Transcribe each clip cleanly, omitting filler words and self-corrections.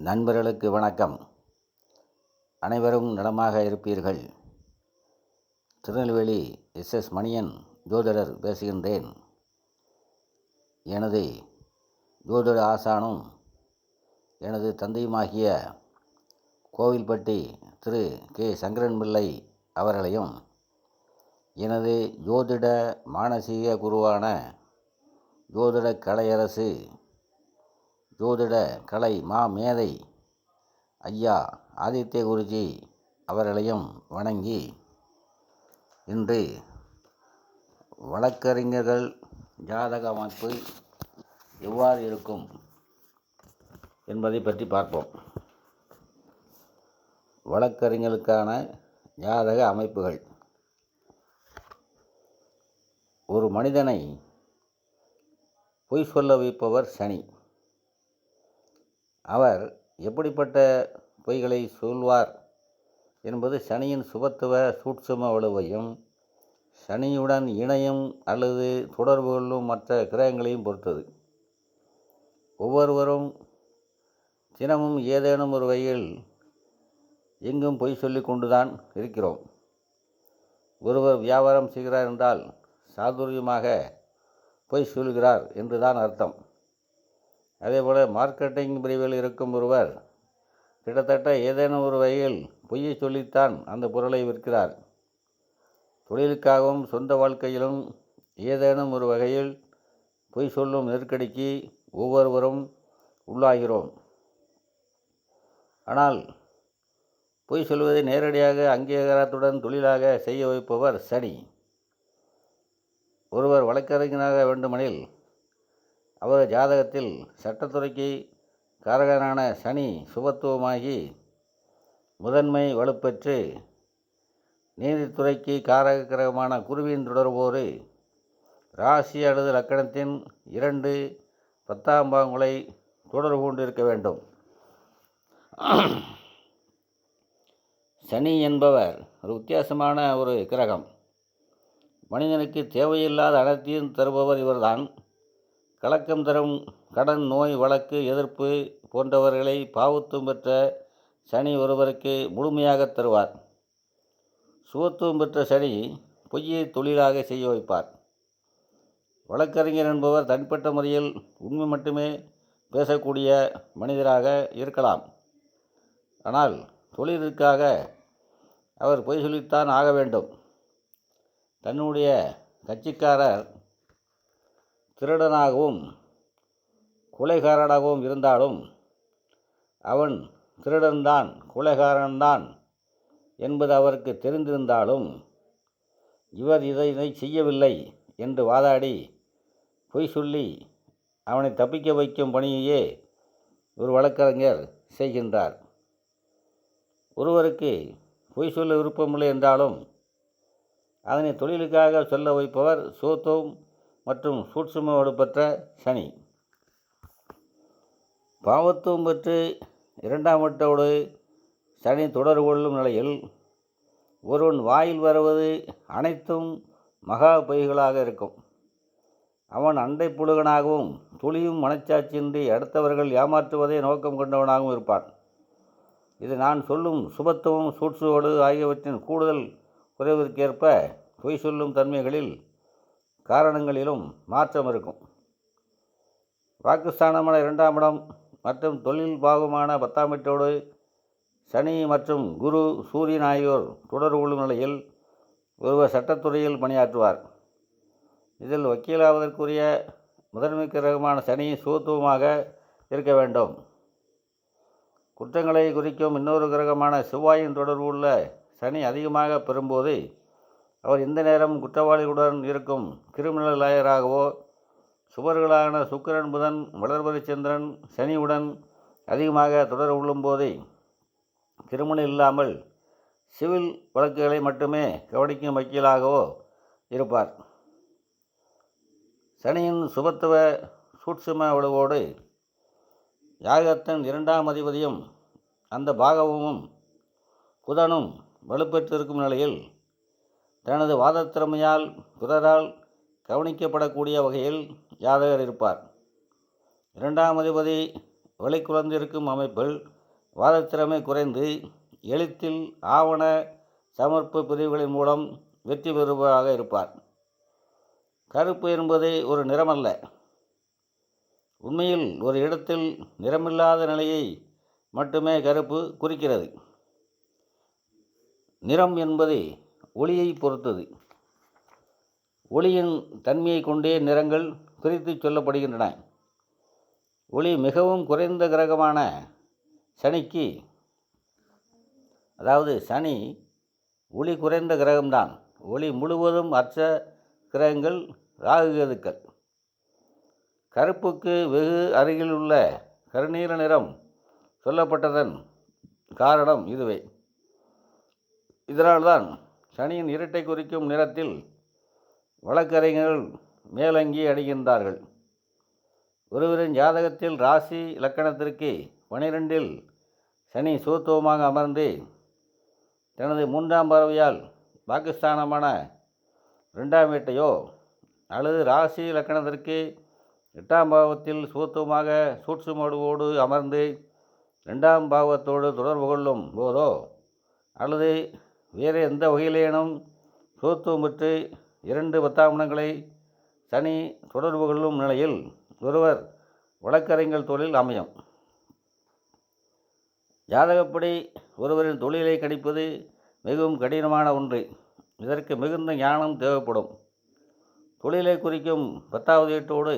நண்பர்களுக்கு வணக்கம். அனைவரும் நலமாக இருப்பீர்கள். திருநெல்வேலி எஸ் மணியன் ஜோதிடர் பேசுகின்றேன். எனது ஜோதிட ஆசானும் எனது தந்தையுமாகிய கோவில்பட்டி திரு கே சங்கரன் பிள்ளை அவர்களையும் எனது ஜோதிட மானசீக குருவான ஜோதிட கலையரசு ஜோதிட கலை மேதை ஐயா ஆதித்ய குருஜி அவர்களையும் வணங்கி இன்று வழக்கறிஞர்கள் ஜாதக அமைப்பு எவ்வாறு இருக்கும் என்பதை பற்றி பார்ப்போம். வழக்கறிஞர்களுக்கான ஜாதக அமைப்புகள். ஒரு மனிதனை பொய் சொல்ல வைப்பவர் சனி. அவர் எப்படிப்பட்ட பொய்களை சொல்வார் என்பது சனியின் சுபத்துவ சூட்சும வலுவையும் சனியுடன் இணையும் அல்லது தொடர்பு கொள்ளும் மற்ற கிரகங்களையும் பொறுத்தது. ஒவ்வொருவரும் தினமும் ஏதேனும் ஒரு வகையில் எங்கும் பொய் சொல்லி கொண்டுதான் இருக்கிறோம். ஒருவர் வியாபாரம் செய்கிறார் என்றால் சாதுரியமாக பொய் சொல்கிறார் என்றுதான் அர்த்தம். அதேபோல் மார்க்கெட்டிங் பிரிவில் இருக்கும் ஒருவர் கிட்டத்தட்ட ஏதேனும் ஒரு வகையில் பொய்யை சொல்லித்தான் அந்த பொருளை விற்கிறார். தொழிலுக்காகவும் சொந்த வாழ்க்கையிலும் ஏதேனும் ஒரு வகையில் பொய் சொல்லும் நெருக்கடிக்கு ஒவ்வொருவரும் உள்ளாகிறோம். ஆனால் பொய் சொல்வதை நேரடியாக அங்கீகாரத்துடன் தொழிலாக செய்ய வைப்பவர் சனி. ஒருவர் வழக்கறிஞராக வேண்டுமெனில் அவர் ஜாதகத்தில் சட்டத்துறைக்கு காரகனான சனி சுபத்துவமாகி முதன்மை வலுப்பெற்று நீதித்துறைக்கு காரக கிரகமான குருவின் தொடர்போடு ராசி அல்லது லக்கணத்தின் 2 10ஆம் பாவங்களை தொடர்பு கொண்டிருக்க வேண்டும். சனி என்பவர் ஒரு வித்தியாசமான ஒரு கிரகம். மனிதனுக்கு தேவையில்லாத அனைத்தையும் தருபவர் இவர்தான். கலக்கம் தரும் கடன், நோய், வழக்கு, எதிர்ப்பு போன்றவர்களை பாவத்துவம் பெற்ற சனி ஒருவருக்கு முழுமையாக தருவார். சுபத்துவம் பெற்ற சனி பொய்யை தொழிலாக செய்ய வைப்பார். வழக்கறிஞர் என்பவர் தனிப்பட்ட முறையில் உண்மை மட்டுமே பேசக்கூடிய மனிதராக இருக்கலாம். ஆனால் தொழிலுக்காக அவர் பொய் சொல்லித்தான் ஆக வேண்டும். தன்னுடைய கட்சிக்காரர் திருடனாகவும் கொலைகாரனாகவும் இருந்தாலும் அவன் திருடன்தான், கொலைகாரன்தான் என்பது அவருக்கு தெரிந்திருந்தாலும் இவர் இதை செய்யவில்லை என்று வாதாடி பொய் சொல்லி அவனை தப்பிக்க வைக்கும் பணியையே ஒரு வழக்கறிஞர் செய்கின்றார். ஒருவருக்கு பொய் சொல்ல விருப்பமில்லை என்றாலும் அதனை தொழிலுக்காக சொல்ல வைப்பவர் சுபத்துவம் மற்றும் சூட்சும வலுப்பெற்ற சனி. பாவத்துவம் பெற்று 2ஆம் வீட்டோடு சனி தொடர்பு கொள்ளும் நிலையில் ஒருவன் வாயில் வருவது அனைத்தும் மகா பொய்களாக இருக்கும். அவன் அண்டை புழுகனாகவும் துளியும் மனச்சாட்சியின்றி அடுத்தவர்கள் ஏமாற்றுவதை நோக்கம் கொண்டவனாகவும் இருப்பான். இது நான் சொல்லும் சுபத்துவம் சூட்சும ஆகியவற்றின் கூடுதல் குறைவிற்கேற்ப பொய் சொல்லும் தன்மைகளில் காரணங்களிலும் மாற்றம் இருக்கும். வாக்குஸ்தானமான 2ஆம் இடம் மற்றும் தொழில் பாகமான 10ஆம் வீட்டோடு சனி மற்றும் குரு, சூரியன் ஆகியோர் தொடர்பு கொள்ளும் நிலையில் ஒருவர் சட்டத்துறையில் பணியாற்றுவார். இதில் வக்கீலாவதற்குரிய முதன்மை கிரகமான சனி சுபத்துவமாக இருக்க வேண்டும். குற்றங்களை குறிக்கும் இன்னொரு கிரகமான செவ்வாயின் தொடர்பு உள்ள சனி அதிகமாக பெறும்போது அவர் இந்த நேரம் குற்றவாளிகளுடன் இருக்கும் கிரிமினல் லாயராகவோ, சுவர்களான சுக்கிரன், புதன், வளர்பறை சந்திரன் சனியுடன் அதிகமாக தொடர்பு கொள்ளும் போது கிரிமினல் இல்லாமல் சிவில் வழக்குகளை மட்டுமே கவனிக்கும் வக்கீலாகவோ இருப்பார். சனியின் சுபத்துவ சூட்சும வலுவோடு யாகத்தின் 2ஆம் அதிபதியும் அந்த பாகமும் புதனும் வலுப்பெற்றிருக்கும் நிலையில் தனது வாதத்திறமையால் பிறரால் கவனிக்கப்படக்கூடிய வகையில் ஜாதகர் இருப்பார். 2ஆம் அதிபதி வழிக்குழந்திருக்கும் அமைப்பில் வாதத்திறமை குறைந்து எழுத்தில் ஆவண சமர்ப்பு பிரிவுகளின் மூலம் வெற்றி பெறுவதாக இருப்பார். கருப்பு என்பது ஒரு நிறமல்ல. உண்மையில் ஒரு இடத்தில் நிறமில்லாத நிலையை மட்டுமே கருப்பு குறிக்கிறது. நிறம் என்பது ஒளியை பொறுத்தது. ஒளியின் தன்மையை கொண்டே நிறங்கள் பிரித்து சொல்லப்படுகின்றன. ஒளி மிகவும் குறைந்த கிரகமான சனிக்கு, அதாவது சனி ஒளி குறைந்த கிரகம்தான். ஒளி முழுவதும் அற்ற கிரகங்கள் ராகு கேதுக்கள். கருப்புக்கு வெகு அருகில் உள்ள கருநீல நிறம் சொல்லப்பட்டதன் காரணம் இதுவே. இதனால்தான் சனியின் இரட்டை குறிக்கும் நிறத்தில் வழக்கறிஞர்கள் மேலங்கி அணிகின்றார்கள். ஒருவரின் ஜாதகத்தில் ராசி லக்கணத்திற்கு 12இல் சனி சூத்துவமாக அமர்ந்து தனது 3ஆம் பார்வையால் பாகிஸ்தானமான 2ஆம் வீட்டையோ அல்லது ராசி லக்கணத்திற்கு 8ஆம் பாவத்தில் சூத்துவமாக சூட்சுமடுவோடு அமர்ந்து 2ஆம் பாவத்தோடு தொடர்பு கொள்ளும் போதோ அல்லது வேறு எந்த வகையிலேனும் சூத்துவம் பெற்று 2 10ஆம் இடங்களை சனி தொடர்பு கொள்ளும் நிலையில் ஒருவர் வழக்கறிஞர் தொழில் அமையும். ஜாதகப்படி ஒருவரின் தொழிலை கணிப்பது மிகவும் கடினமான ஒன்று. இதற்கு மிகுந்த ஞானம் தேவைப்படும். தொழிலை குறிக்கும் 10வது வீட்டோடு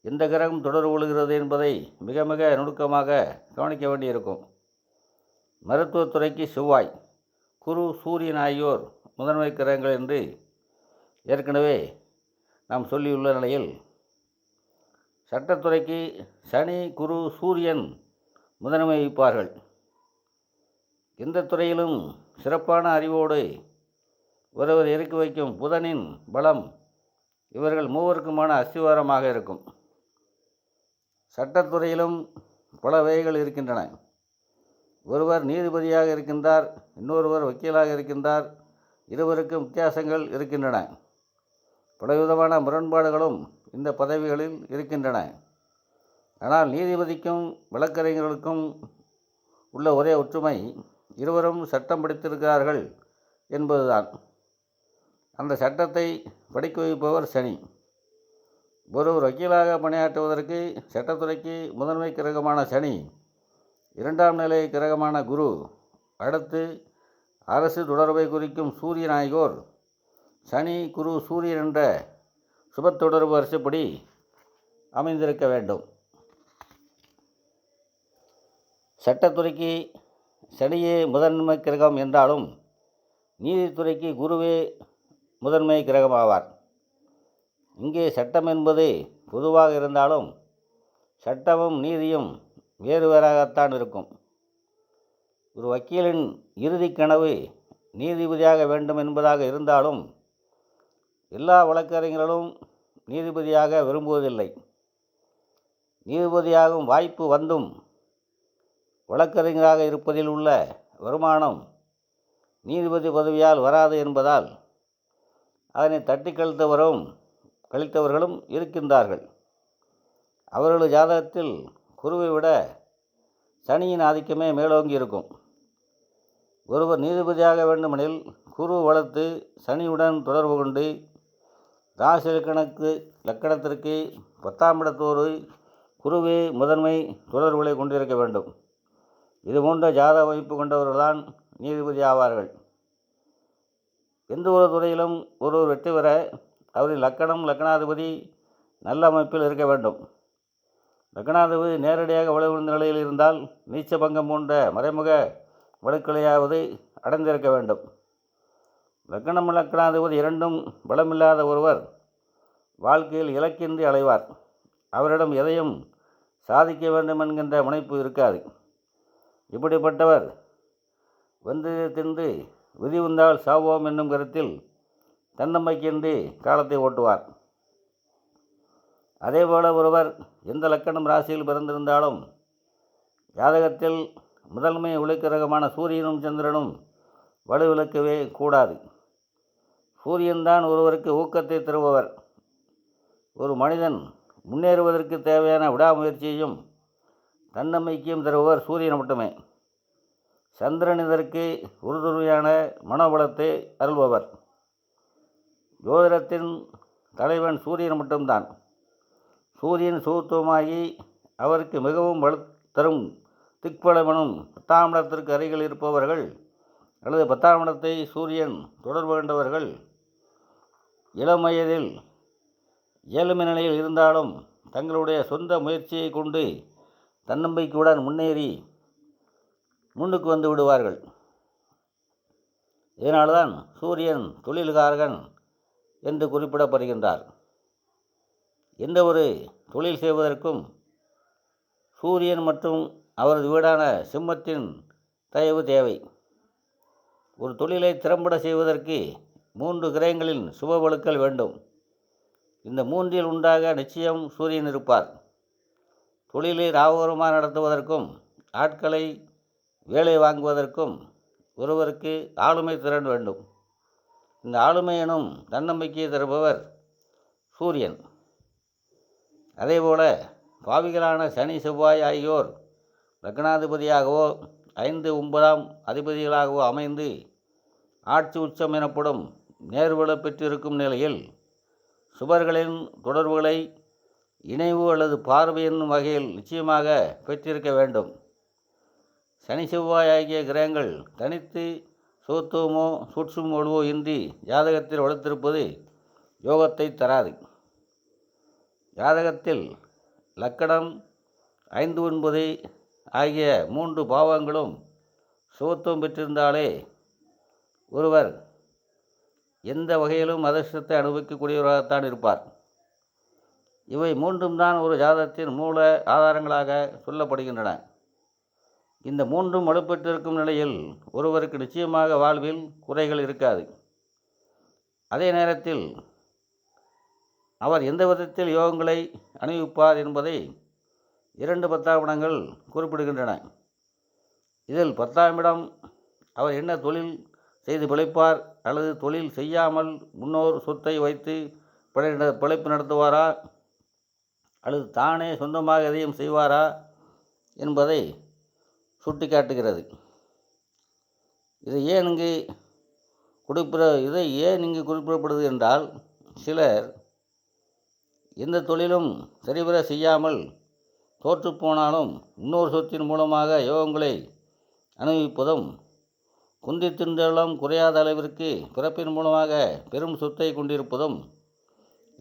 எந்த கிரகம் தொடர்பு கொள்கிறது என்பதை மிக மிக நுணுக்கமாக கவனிக்க வேண்டியிருக்கும். மருத்துவத்துறைக்கு செவ்வாய், குரு, சூரியன் ஆகியோர் முதன்மை கிரகங்கள் என்று ஏற்கனவே நாம் சொல்லியுள்ள நிலையில், சட்டத்துறைக்கு சனி, குரு, சூரியன் முதன்மை வகிப்பார்கள். எந்த துறையிலும் சிறப்பான அறிவோடு ஒருவர் இறக்கி வைக்கும் புதனின் பலம் இவர்கள் மூவருக்குமான அஸ்திவாரமாக இருக்கும். சட்டத்துறையிலும் பல வகைகள் இருக்கின்றன. ஒருவர் நீதிபதியாக இருக்கின்றார், இன்னொருவர் வக்கீலாக இருக்கின்றார். இருவருக்கும் வித்தியாசங்கள் இருக்கின்றன. பலவிதமான முரண்பாடுகளும் இந்த பதவிகளில் இருக்கின்றன. ஆனால் நீதிபதிக்கும் வழக்கறிஞர்களுக்கும் உள்ள ஒரே ஒற்றுமை, இருவரும் சட்டம் படித்திருக்கிறார்கள் என்பதுதான். அந்த சட்டத்தை படிக்க வைப்பவர் சனி. ஒருவர் வக்கீலாக பணியாற்றுவதற்கு சட்டத்துறைக்கு முதன்மை கிரகமான சனி, 2ஆம் நிலை கிரகமான குரு, அடுத்து அரசு தொடர்பை குறிக்கும் சூரியன் ஆகியோர் சனி, குரு, சூரியன் என்ற சுபத்தொடர்பு வரிசைப்படி அமைந்திருக்க வேண்டும். சட்டத்துறைக்கு சனியே முதன்மை கிரகம் என்றாலும் நீதித்துறைக்கு குருவே முதன்மை கிரகமாவார். இங்கே சட்டம் என்பது பொதுவாக இருந்தாலும் சட்டமும் நீதியும் வேறு வேறாகத்தான் இருக்கும். ஒரு வக்கீலின் இறுதி கனவு நீதிபதியாக வேண்டும் என்பதாக இருந்தாலும் எல்லா வழக்கறிஞர்களும் நீதிபதியாக விரும்புவதில்லை. நீதிபதியாகும் வாய்ப்பு வந்தும் வழக்கறிஞராக இருப்பதில் உள்ள வருமானம் நீதிபதி பதவியால் வராது என்பதால் அதனை தட்டி கழித்தவர்களும் இருக்கின்றார்கள். அவர்களது ஜாதகத்தில் குருவை விட சனியின் ஆதிக்கமே மேலோங்கி இருக்கும். ஒருவர் நீதிபதியாக வேண்டுமெனில் குரு வளர்த்து சனியுடன் தொடர்பு கொண்டு ராசி லக்கணத்திற்கு 10ஆம் இடத்தோடு குருவே முதன்மை தொடர்புகளை கொண்டிருக்க வேண்டும். இதுபோன்ற ஜாதக அமைப்பு கொண்டவர்கள்தான் நீதிபதி ஆவார்கள். எந்த ஒரு துறையிலும் ஒருவர் வெற்றி பெற அவரின் லக்கணாதிபதி நல்ல அமைப்பில் இருக்க வேண்டும். லக்கணாதிபதி நேரடியாக வலுவிழந்த நிலையில் இருந்தால் நீச்சபங்கம் போன்ற மறைமுக வழுக்கலையாவது அடைந்திருக்க வேண்டும். லக்கணாதிபதி இரண்டும் பலமில்லாத ஒருவர் வாழ்க்கையில் இலக்கின்றி அலைவார். அவரிடம் எதையும் சாதிக்க வேண்டும் என்கின்ற முனைப்பு இருக்காது. இப்படிப்பட்டவர் வென்று தின்று விதி உந்தால் சாவோம் என்னும் கருத்தில் தன்னம்பிக்கையின்றி காலத்தை ஓட்டுவார். அதேபோல ஒருவர் எந்த லக்கணம் ராசியில் பிறந்திருந்தாலும் ஜாதகத்தில் முதன்மை ஒளிக்கிரகமான சூரியனும் சந்திரனும் வலுவிழக்கவே கூடாது. சூரியன்தான் ஒருவருக்கு ஊக்கத்தை தருபவர். ஒரு மனிதன் முன்னேறுவதற்கு தேவையான விடாமுயற்சியையும் தன்னம்பிக்கையும் தருபவர் சூரியன் மட்டுமே. சந்திரன் இதற்கு உறுதுணையான மனோபலத்தை அருள்பவர். ஜோதிடத்தின் தலைவன் சூரியன் மட்டும்தான். சூரியன் சுகத்துவமாகி அவருக்கு மிகவும் வலு தரும் திக்பலமெனும் 10ஆம் இடத்திற்கு அருகில் இருப்பவர்கள் அல்லது 10ஆம் இடத்தை சூரியன் தொடர்பு கொண்டவர்கள் இளம் வயதில் இயலுமை நிலையில் இருந்தாலும் தங்களுடைய சொந்த முயற்சியை கொண்டு தன்னம்பிக்கையுடன் முன்னேறி முன்னுக்கு வந்து விடுவார்கள். இதனால்தான் சூரியன் தொழில்காரகன் என்று குறிப்பிடப்படுகின்றார். எந்த ஒரு தொழில் செய்வதற்கும் சூரியன் மற்றும் அவரது வீடான சிம்மத்தின் தயவு தேவை. ஒரு தொழிலை திறம்பட செய்வதற்கு 3 கிரகங்களின் சுபவலுக்கள் வேண்டும். இந்த 3இல் உண்டாக நிச்சயம் சூரியன் இருப்பார். தொழிலை லாபகரமாக நடத்துவதற்கும் ஆட்களை வேலை வாங்குவதற்கும் ஒருவருக்கு ஆளுமை திறன் வேண்டும். இந்த ஆளுமை எனும் தன்னம்பிக்கையை தருபவர் சூரியன். அதேபோல பாவிகளான சனி செவ்வாய் ஆகியோர் லக்னாதிபதியாகவோ 5, 9ஆம் அதிபதிகளாகவோ அமைந்து ஆட்சி உச்சம் எனப்படும் நேர்வல பெற்றிருக்கும் நிலையில் சுபர்களின் தொடர்புகளை இணைவு அல்லது பார்வை என்னும் வகையில் நிச்சயமாக பெற்றிருக்க வேண்டும். சனி செவ்வாய் ஆகிய கிரகங்கள் தனித்து சுகத்துவமோ சூட்சும வலுவோ இன்றி ஜாதகத்தில் வளர்த்திருப்பது யோகத்தை தராது. ஜாதகத்தில் லக்கணம் 5, 9 ஆகிய 3 பாவங்களும் சுகத்துவம் பெற்றிருந்தாலே ஒருவர் எந்த வகையிலும் அதிர்ஷ்டத்தை அனுபவிக்கக்கூடியவராகத்தான் இருப்பார். இவை 3ம் தான் ஒரு ஜாதகத்தின் மூல ஆதாரங்களாக சொல்லப்படுகின்றன. இந்த 3ம் வலுப்பெற்றிருக்கும் நிலையில் ஒருவருக்கு நிச்சயமாக வாழ்வில் குறைகள் இருக்காது. அதே நேரத்தில் அவர் எந்த விதத்தில் யோகங்களை அனுபவிப்பார் என்பதை 2 10ஆம் இடங்கள் குறிப்பிடுகின்றன. இதில் 10ஆம் இடம் அவர் என்ன தொழில் செய்து பிழைப்பார் அல்லது தொழில் செய்யாமல் முன்னோர் சொத்தை வைத்து பிழைப்பு நடத்துவாரா அல்லது தானே சொந்தமாக எதையும் செய்வாரா என்பதை சுட்டிக்காட்டுகிறது. இதை ஏன் இங்கு குறிப்பிடப்படுது என்றால், சிலர் எந்த தொழிலும் சரிவர செய்யாமல் தோற்றுப்போனாலும் இன்னொரு சொத்தின் மூலமாக யோகங்களை அனுபவிப்பதும், குந்தி தின்றெல்லாம் குறையாத அளவிற்கு பிறப்பின் மூலமாக பெரும் சொத்தை கொண்டிருப்பதும்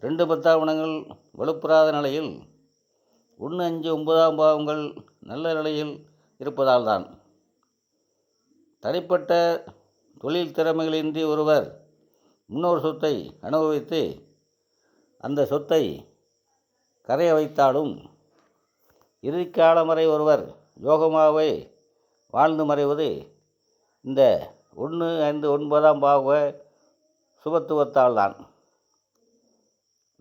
2 10ஆம் இடங்கள் வலுப்பெறாத நிலையில் 1, 5, 9ஆம் பாவங்கள் நல்ல நிலையில் இருப்பதால் தான். தனிப்பட்ட தொழில் திறமைகளின்றி ஒருவர் முன்னோர் சொத்தை அனுபவித்து அந்த சொத்தை கரைய வைத்தாலும் இறுதிக்காலம் வரை ஒருவர் யோகமாகவே வாழ்ந்து மறைவது இந்த 1, 5, 9ஆம் பாவ சுபத்துவத்தால் தான்.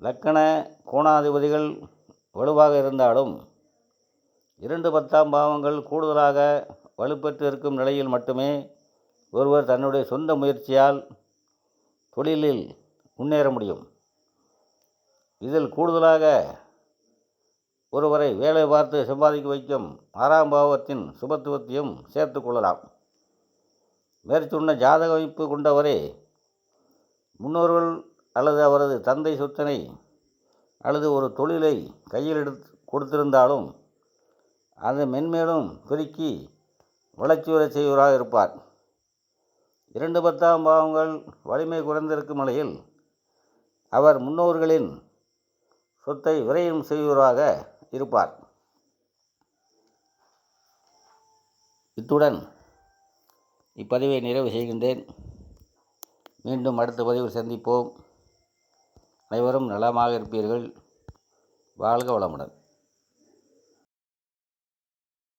லக்கண கோணாதிபதிகள் வலுவாக இருந்தாலும் 2 10ஆம் பாவங்கள் கூடுதலாக வலுப்பெற்று இருக்கும் நிலையில் மட்டுமே ஒருவர் தன்னுடைய சொந்த முயற்சியால் தொழிலில் முன்னேற முடியும். இதில் கூடுதலாக ஒருவரை வேலை பார்த்து சம்பாதிக்க வைக்கும் 6ஆம் பாவத்தின் சுபத்துவத்தையும் சேர்த்து கொள்ளலாம். மேற்சொன்ன ஜாதக அமைப்பு கொண்டவரே முன்னோர்கள் அல்லது அவரது தந்தை சொத்தினை அல்லது ஒரு தொழிலை கையில் கொடுத்திருந்தாலும் அதை மென்மேலும் பெருக்கி வளர்ச்சியுற செய்வராக இருப்பார். 2 10ஆம் பாவங்கள் வலிமை குறைந்திருக்கும் நிலையில் அவர் முன்னோர்களின் சொத்தை விரயம் செய்வராக இருப்பார். இத்துடன் இப்பதிவை நிறைவு செய்கின்றேன். மீண்டும் அடுத்த பதிவில் சந்திப்போம். அனைவரும் நலமாக இருப்பீர்கள். வாழ்க வளமுடன்.